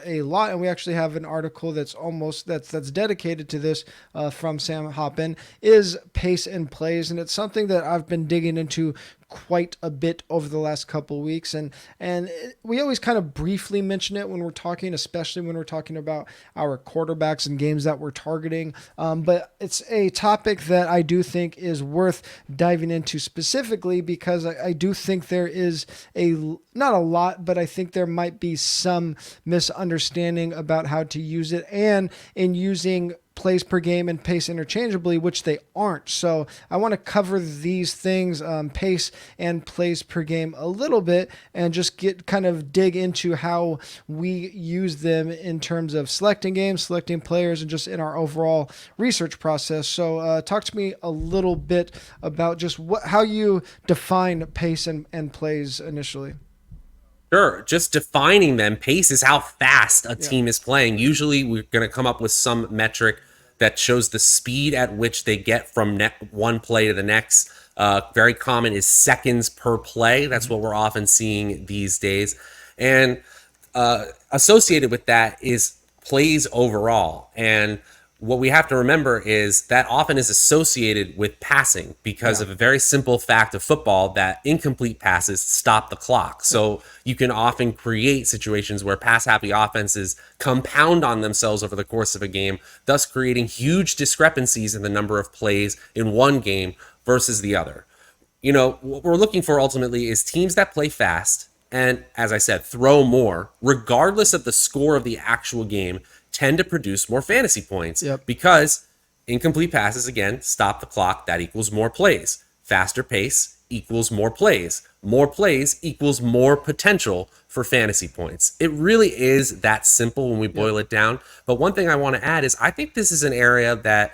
a lot, and we actually have an article that's dedicated to this from Sam Hoppen, is pace and plays, and it's something that I've been digging into quite a bit over the last couple of weeks, and we always kind of briefly mention it when we're talking, especially when we're talking about our quarterbacks and games that we're targeting. But it's a topic that I do think is worth diving into specifically because I do think there is not a lot, but I think there might be some misunderstanding about how to use it, and in using plays per game and pace interchangeably, which they aren't. So I want to cover these things, pace and plays per game, a little bit, and just dig into how we use them in terms of selecting games, selecting players, and just in our overall research process. So talk to me a little bit about just how you define pace and plays initially. Sure. Just defining them. Pace is how fast a team is playing. Usually we're going to come up with some metric that shows the speed at which they get from one play to the next. Very common is seconds per play. That's what we're often seeing these days. And associated with that is plays overall. And what we have to remember is that often is associated with passing because of a very simple fact of football that incomplete passes stop the clock. So you can often create situations where pass-happy offenses compound on themselves over the course of a game, thus creating huge discrepancies in the number of plays in one game versus the other. You know, what we're looking for ultimately is teams that play fast and, as I said, throw more, regardless of the score of the actual game, tend to produce more fantasy points because incomplete passes, again, stop the clock. That equals more plays. Faster pace equals more plays. More plays equals more potential for fantasy points. It really is that simple when we boil it down. But one thing I want to add is I think this is an area that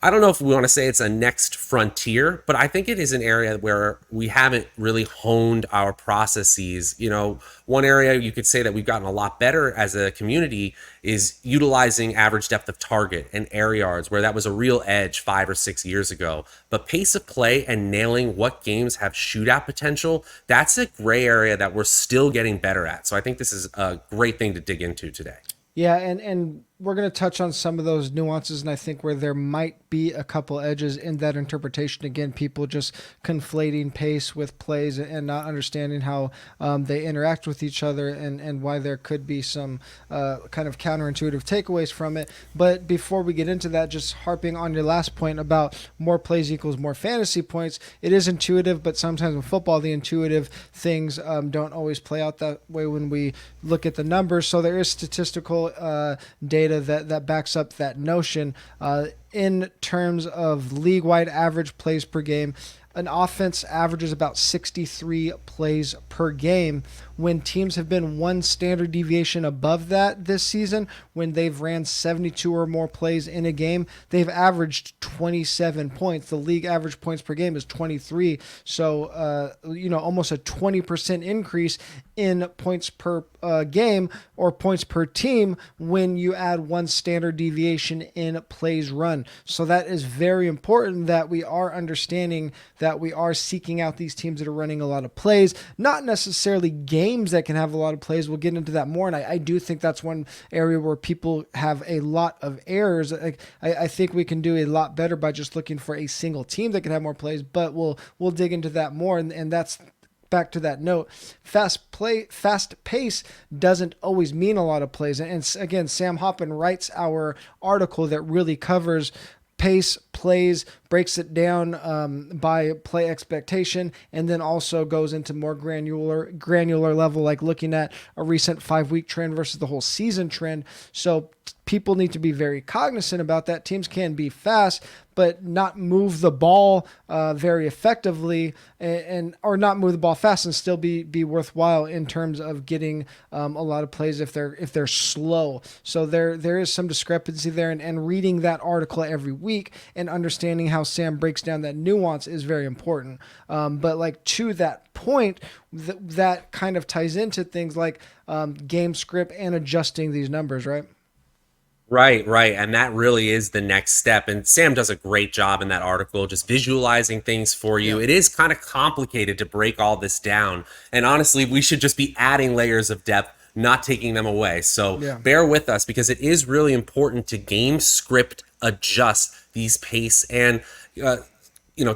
I don't know if we want to say it's a next frontier, but I think it is an area where we haven't really honed our processes. You know, one area you could say that we've gotten a lot better as a community is utilizing average depth of target and air yards, where that was a real edge 5 or 6 years ago. But pace of play and nailing what games have shootout potential, that's a gray area that we're still getting better at. So I think this is a great thing to dig into today. Yeah, and we're going to touch on some of those nuances, and I think where there might be a couple edges in that interpretation. Again, people just conflating pace with plays and not understanding how they interact with each other, and why there could be some kind of counterintuitive takeaways from it. But before we get into that, just harping on your last point about more plays equals more fantasy points, it is intuitive, but sometimes in football, the intuitive things don't always play out that way when we look at the numbers. So there is statistical data that backs up that notion. In terms of league-wide average plays per game, an offense averages about 63 plays per game. When teams have been one standard deviation above that this season, when they've ran 72 or more plays in a game, they've averaged 27 points. The league average points per game is 23. So, almost a 20% increase in points per game or points per team when you add one standard deviation in plays run. So that is very important that we are understanding that we are seeking out these teams that are running a lot of plays, not necessarily games that can have a lot of plays. We'll get into that more. And I do think that's one area where people have a lot of errors. I think we can do a lot better by just looking for a single team that can have more plays, but we'll dig into that more. And that's back to that note. Fast pace doesn't always mean a lot of plays. And again, Sam Hoppen writes our article that really covers pace, plays, breaks it down by play expectation, and then also goes into more granular level, like looking at a recent 5-week trend versus the whole season trend. So people need to be very cognizant about that. Teams can be fast, but not move the ball very effectively, or not move the ball fast and still be worthwhile in terms of getting a lot of plays if they're slow. So there is some discrepancy there, and reading that article every week and understanding how Sam breaks down that nuance is very important. But like to that point, that kind of ties into things like game script and adjusting these numbers, right? Right. And that really is the next step. And Sam does a great job in that article, just visualizing things for you. Yeah. It is kind of complicated to break all this down. And honestly, we should just be adding layers of depth, not taking them away. So Yeah. bear with us, because it is really important to game script adjust these pace. And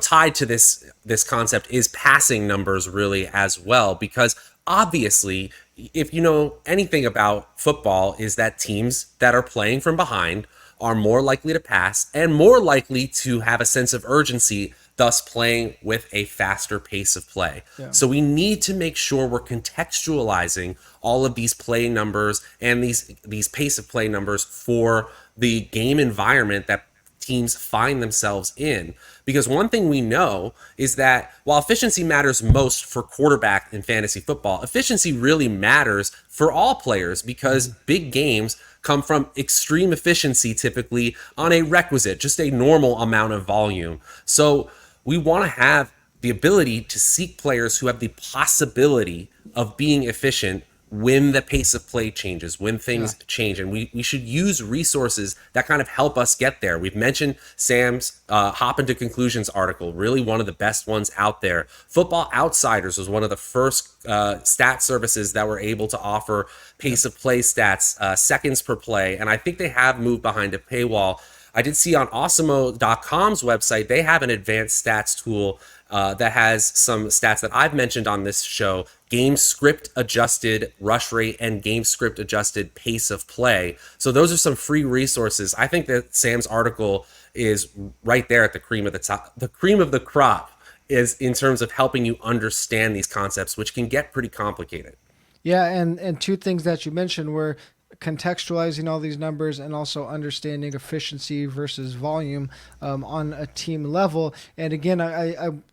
tied to this concept is passing numbers really as well, because obviously, if you know anything about football, is that teams that are playing from behind are more likely to pass and more likely to have a sense of urgency, thus playing with a faster pace of play. Yeah. So we need to make sure we're contextualizing all of these play numbers and these pace of play numbers for the game environment that teams find themselves in. Because one thing we know is that while efficiency matters most for quarterback in fantasy football, efficiency really matters for all players, because big games come from extreme efficiency typically on a requisite, just a normal amount of volume. So we want to have the ability to seek players who have the possibility of being efficient when the pace of play changes, when things change. And we should use resources that kind of help us get there. We've mentioned Sam's Hop into Conclusions article, really one of the best ones out there. Football Outsiders was one of the first stat services that were able to offer pace of play stats, seconds per play. And I think they have moved behind a paywall. I did see on Awesemo.com's website, they have an advanced stats tool that has some stats that I've mentioned on this show: game script adjusted rush rate and game script adjusted pace of play. So those are some free resources. I think that Sam's article is right there at the cream of the top, the cream of the crop, is in terms of helping you understand these concepts, which can get pretty complicated. Yeah, and two things that you mentioned were contextualizing all these numbers and also understanding efficiency versus volume on a team level. And again,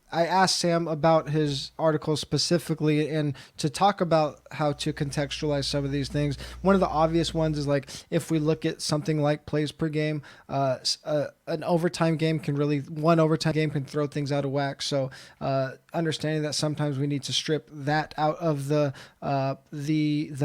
I asked Sam about his article specifically and to talk about how to contextualize some of these things. One of the obvious ones is like if we look at something like plays per game, one overtime game can throw things out of whack. So understanding that sometimes we need to strip that out of the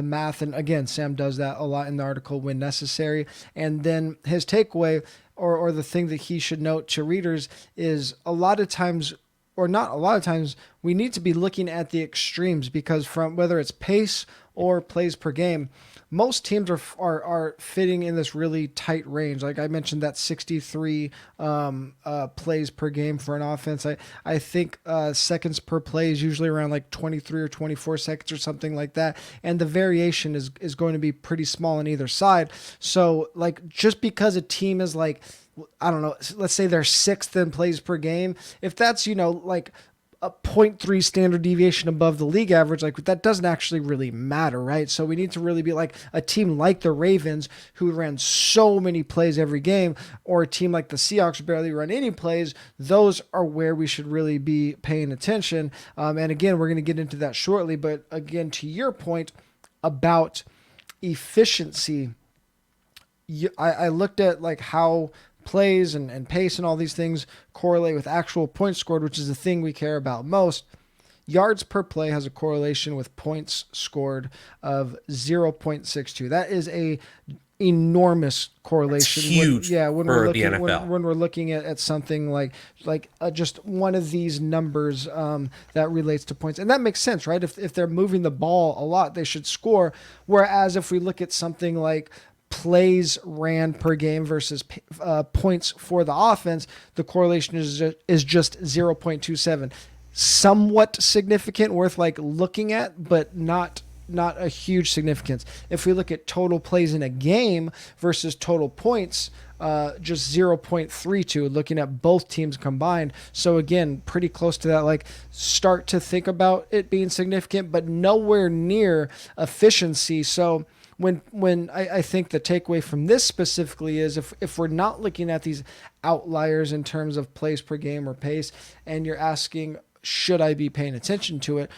math. And again, Sam does that a lot in the article when necessary. And then his takeaway or the thing that he should note to readers is not a lot of times, we need to be looking at the extremes, because from whether it's pace or plays per game, most teams are fitting in this really tight range. Like I mentioned, that 63 plays per game for an offense. I think seconds per play is usually around like 23 or 24 seconds or something like that. And the variation is going to be pretty small on either side. So like just because a team is like, I don't know, let's say they're sixth in plays per game, if that's, like a 0.3 standard deviation above the league average, like that doesn't actually really matter, right? So we need to really be like a team like the Ravens, who ran so many plays every game, or a team like the Seahawks barely run any plays. Those are where we should really be paying attention. And again, we're going to get into that shortly, but again, to your point about efficiency, I looked at like how plays and pace and all these things correlate with actual points scored, which is the thing we care about most. Yards per play has a correlation with points scored of 0.62. That is a enormous correlation. It's huge when for we're looking, the NFL. When we're looking at something like just one of these numbers that relates to points. And that makes sense, right? If they're moving the ball a lot, they should score. Whereas if we look at something like plays ran per game versus points for the offense, the correlation is just 0.27. Somewhat significant, worth like looking at, but not a huge significance. If we look at total plays in a game versus total points, just 0.32, looking at both teams combined. So again, pretty close to that, like start to think about it being significant, but nowhere near efficiency. So when I think the takeaway from this specifically is if we're not looking at these outliers in terms of plays per game or pace, and you're asking, should I be paying attention to it?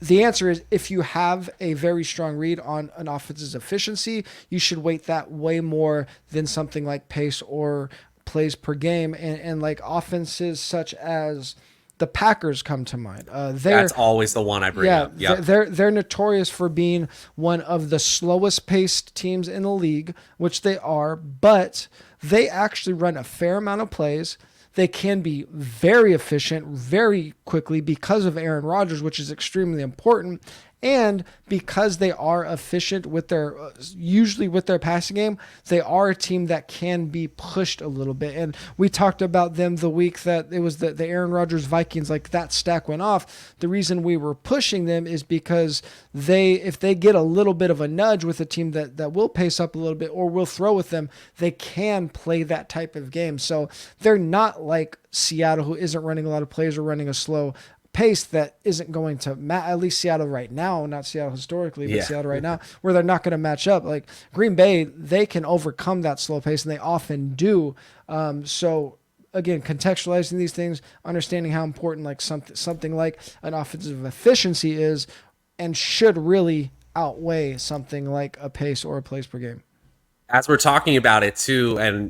The answer is, if you have a very strong read on an offense's efficiency, you should weight that way more than something like pace or plays per game. And like offenses such as the Packers come to mind. That's always the one I bring up. Yeah, they're notorious for being one of the slowest paced teams in the league, which they are, but they actually run a fair amount of plays. They can be very efficient very quickly because of Aaron Rodgers, which is extremely important. And because they are efficient with their usually with their passing game, they are a team that can be pushed a little bit. And we talked about them the week that it was the Aaron Rodgers Vikings, like that stack went off. The reason we were pushing them is because if they get a little bit of a nudge with a team that will pace up a little bit or will throw with them, they can play that type of game. So they're not like Seattle, who isn't running a lot of plays or running a slow pace that isn't going to at least Seattle right now, not Seattle historically, but Seattle right now, where they're not going to match up. Like Green Bay, they can overcome that slow pace, and they often do. So again, contextualizing these things, understanding how important like something like an offensive efficiency is, and should really outweigh something like a pace or a plays per game. As we're talking about it too, and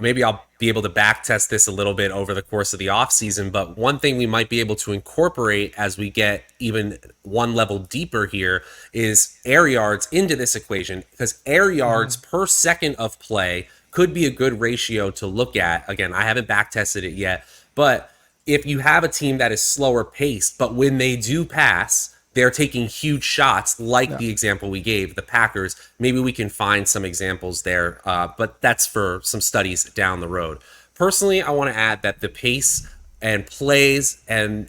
maybe I'll be able to back test this a little bit over the course of the offseason, but one thing we might be able to incorporate as we get even one level deeper here is air yards into this equation, because air yards per second of play could be a good ratio to look at. Again, I haven't back tested it yet, but if you have a team that is slower paced, but when they do pass, they're taking huge shots, like the example we gave, the Packers. Maybe we can find some examples there, but that's for some studies down the road. Personally, I want to add that the pace and plays and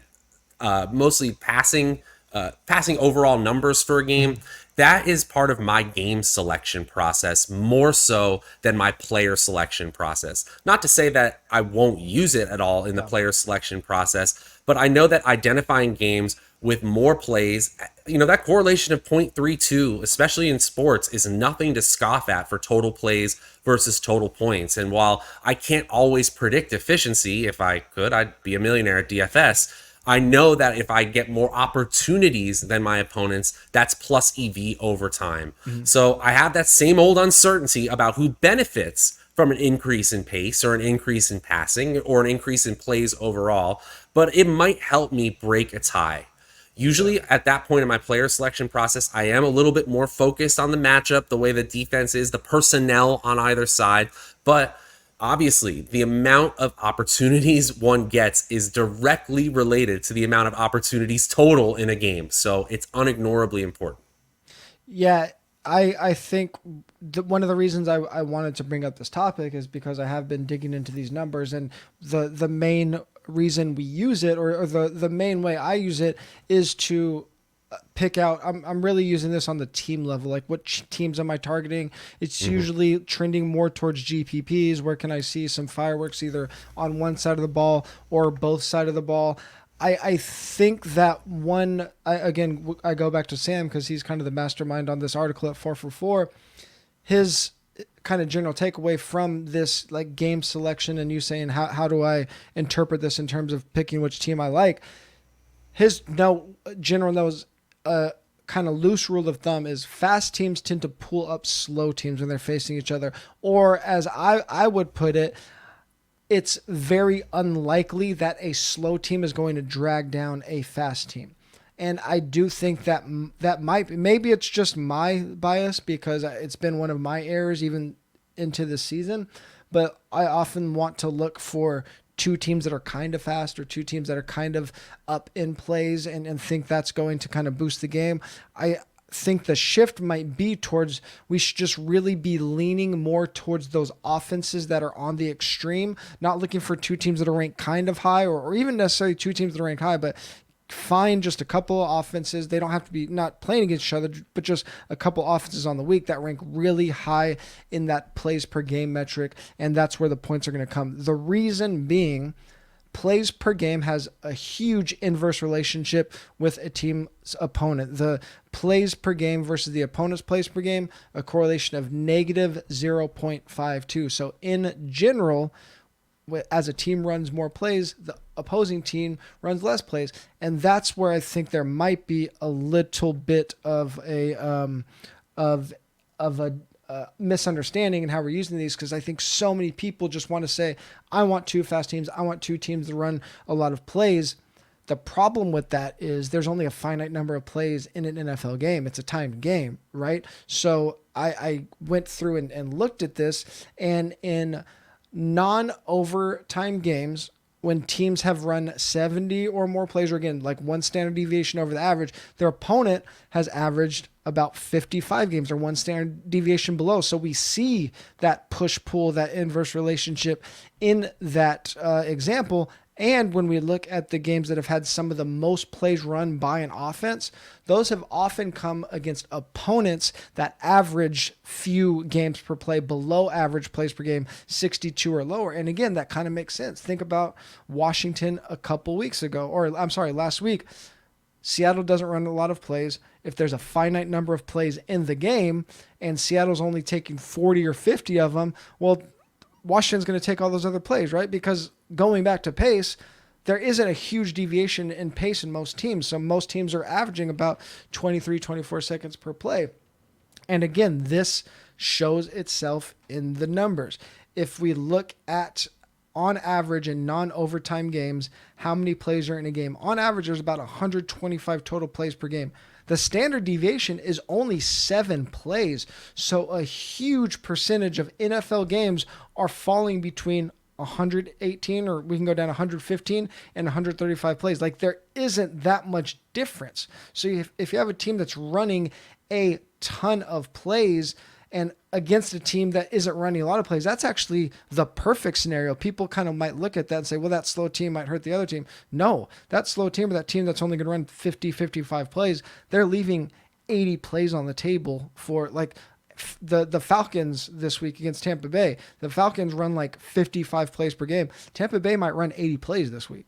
mostly passing overall numbers for a game, that is part of my game selection process more so than my player selection process. Not to say that I won't use it at all in the player selection process, but I know that identifying games with more plays, that correlation of 0.32, especially in sports, is nothing to scoff at for total plays versus total points. And while I can't always predict efficiency, if I could, I'd be a millionaire at DFS. I know that if I get more opportunities than my opponents, that's plus EV over time. So I have that same old uncertainty about who benefits from an increase in pace or an increase in passing or an increase in plays overall, but it might help me break a tie. Usually at that point in my player selection process, I am a little bit more focused on the matchup, the way the defense is, the personnel on either side. But obviously, the amount of opportunities one gets is directly related to the amount of opportunities total in a game. So it's unignorably important. Yeah, I think one of the reasons I wanted to bring up this topic is because I have been digging into these numbers, and the main reason we use it, or the main way I use it, is to pick out. I'm really using this on the team level, like what teams am I targeting. It's usually trending more towards GPPs. Where can I see some fireworks either on one side of the ball or both side of the ball? I think that I go back to Sam because he's kind of the mastermind on this article at 4for4. His kind of general takeaway from this like game selection, and you saying how do I interpret this in terms of picking which team I like, his general knows kind of loose rule of thumb is fast teams tend to pull up slow teams when they're facing each other, or as I would put it, it's very unlikely that a slow team is going to drag down a fast team. And I do think that maybe it's just my bias because it's been one of my errors even into this season, but I often want to look for two teams that are kind of fast or two teams that are kind of up in plays and think that's going to kind of boost the game. I think the shift might be towards we should just really be leaning more towards those offenses that are on the extreme, not looking for two teams that are ranked kind of high or even necessarily two teams that are ranked high, but find just a couple of offenses. They don't have to be not playing against each other, but just a couple offenses on the week that rank really high in that plays per game metric, and that's where the points are going to come. The reason being, plays per game has a huge inverse relationship with a team's opponent. The plays per game versus the opponent's plays per game, a correlation of negative 0.52. So in general, as a team runs more plays, the opposing team runs less plays, and that's where I think there might be a little bit of a misunderstanding in how we're using these, because I think so many people just want to say, I want two fast teams, I want two teams to run a lot of plays. The problem with that is there's only a finite number of plays in an NFL game. It's a timed game, right? So I went through and looked at this, and in non-overtime games, when teams have run 70 or more plays, or again, like one standard deviation over the average, their opponent has averaged about 55 games or one standard deviation below. So we see that push-pull, that inverse relationship in that example. And when we look at the games that have had some of the most plays run by an offense, those have often come against opponents that average few games per play, below average plays per game, 62 or lower. And again, that kind of makes sense. Think about Washington a couple weeks ago, or I'm sorry, last week. Seattle doesn't run a lot of plays. If there's a finite number of plays in the game and Seattle's only taking 40 or 50 of them, well, Washington's going to take all those other plays, right? Because going back to pace, there isn't a huge deviation in pace in most teams. So most teams are averaging about 23, 24 seconds per play. And again, this shows itself in the numbers. If we look at, on average in non-overtime games, how many plays are in a game? On average, there's about 125 total plays per game. The standard deviation is only 7 plays. So a huge percentage of NFL games are falling between 118, or we can go down 115 and 135 plays. Like, there isn't that much difference. So if you have a team that's running a ton of plays and against a team that isn't running a lot of plays, that's actually the perfect scenario. People kind of might look at that and say, well, that slow team might hurt the other team. No, that slow team, or that team that's only going to run 50, 55 plays, they're leaving 80 plays on the table for, like, the Falcons this week against Tampa Bay. The Falcons run like 55 plays per game. Tampa Bay might run 80 plays this week.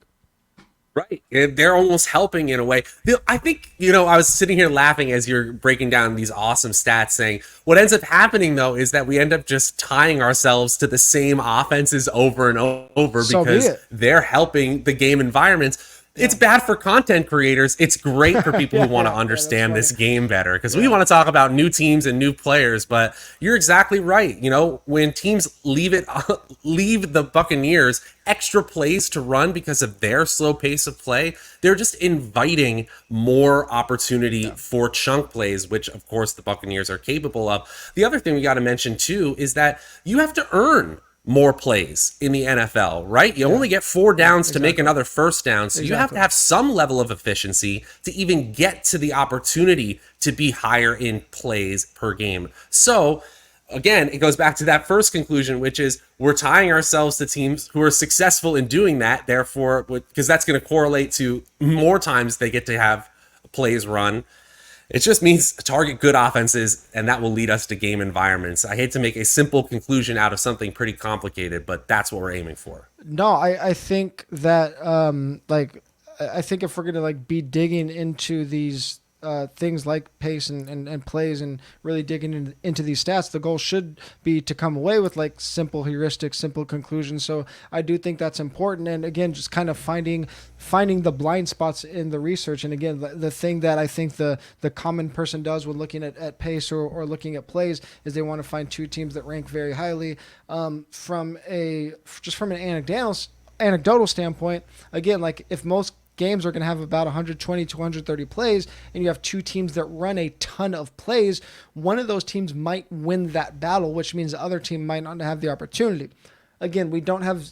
Right. They're almost helping in a way. I think, I was sitting here laughing as you're breaking down these awesome stats, saying what ends up happening, though, is that we end up just tying ourselves to the same offenses over and over because they're helping the game environments. It's bad for content creators. It's great for people who want to understand this game better, because we want to talk about new teams and new players. But you're exactly right. When teams leave the Buccaneers extra plays to run because of their slow pace of play, they're just inviting more opportunity for chunk plays, which of course the Buccaneers are capable of. The other thing we got to mention too is that you have to earn more plays in the NFL, right? You only get 4 downs to make another first down. So you have to have some level of efficiency to even get to the opportunity to be higher in plays per game. So again, it goes back to that first conclusion, which is we're tying ourselves to teams who are successful in doing that. Therefore, because that's going to correlate to more times they get to have plays run. It just means target good offenses, and that will lead us to game environments. I hate to make a simple conclusion out of something pretty complicated, but that's what we're aiming for. No, I think that I think if we're gonna be digging into these things like pace and plays and really digging into these stats, the goal should be to come away with simple heuristics, simple conclusions. So I do think that's important. And again, just kind of finding the blind spots in the research. And again, the thing that I think the common person does when looking at pace or looking at plays is they want to find 2 teams that rank very highly. From an anecdotal standpoint, again, if most games are going to have about 120 to 130 plays, and you have 2 teams that run a ton of plays, one of those teams might win that battle, which means the other team might not have the opportunity. Again, we don't have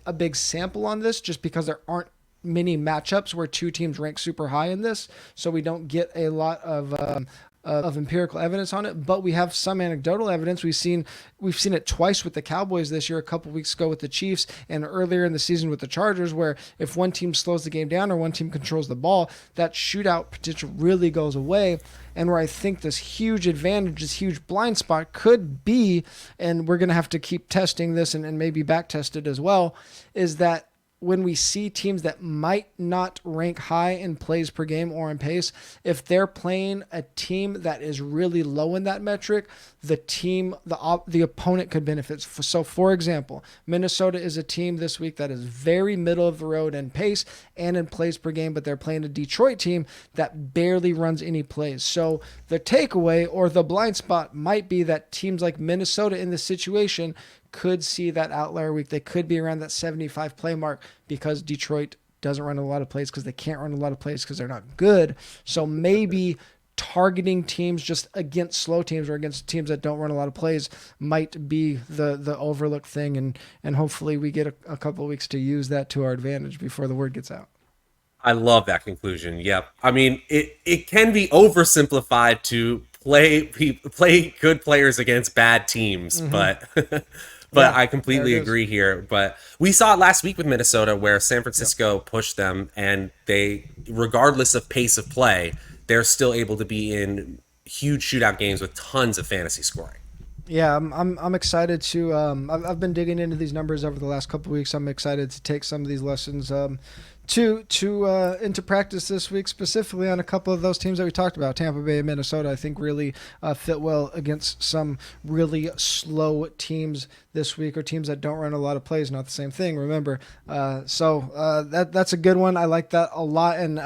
a big sample on this just because there aren't many matchups where 2 teams rank super high in this, so we don't get a lot of empirical evidence on it, but we have some anecdotal evidence. We've seen it twice with the Cowboys this year, a couple weeks ago with the Chiefs, and earlier in the season with the Chargers, where if one team slows the game down or one team controls the ball, that shootout potential really goes away. And where I think this huge advantage, this huge blind spot could be, and we're going to have to keep testing this and maybe back test it as well, is that when we see teams that might not rank high in plays per game or in pace, if they're playing a team that is really low in that metric, the opponent could benefit. So for example, Minnesota is a team this week that is very middle of the road in pace and in plays per game, but they're playing a Detroit team that barely runs any plays. So the takeaway or the blind spot might be that teams like Minnesota in this situation could see that outlier week. They could be around that 75 play mark because Detroit doesn't run a lot of plays because they can't run a lot of plays because they're not good. So maybe targeting teams just against slow teams or against teams that don't run a lot of plays might be the overlooked thing, and hopefully we get a couple of weeks to use that to our advantage before the word gets out. I love that conclusion. Yep. I mean, it can be oversimplified to play good players against bad teams, but Yeah, I completely agree here. But we saw it last week with Minnesota where San Francisco pushed them, and they, regardless of pace of play, they're still able to be in huge shootout games with tons of fantasy scoring. Yeah, I'm excited to. I've been digging into these numbers over the last couple of weeks. I'm excited to take some of these lessons into practice this week, specifically on a couple of those teams that we talked about. Tampa Bay and Minnesota, I think, really fit well against some really slow teams this week, or teams that don't run a lot of plays. Not the same thing, remember. So that's a good one. I like that a lot, and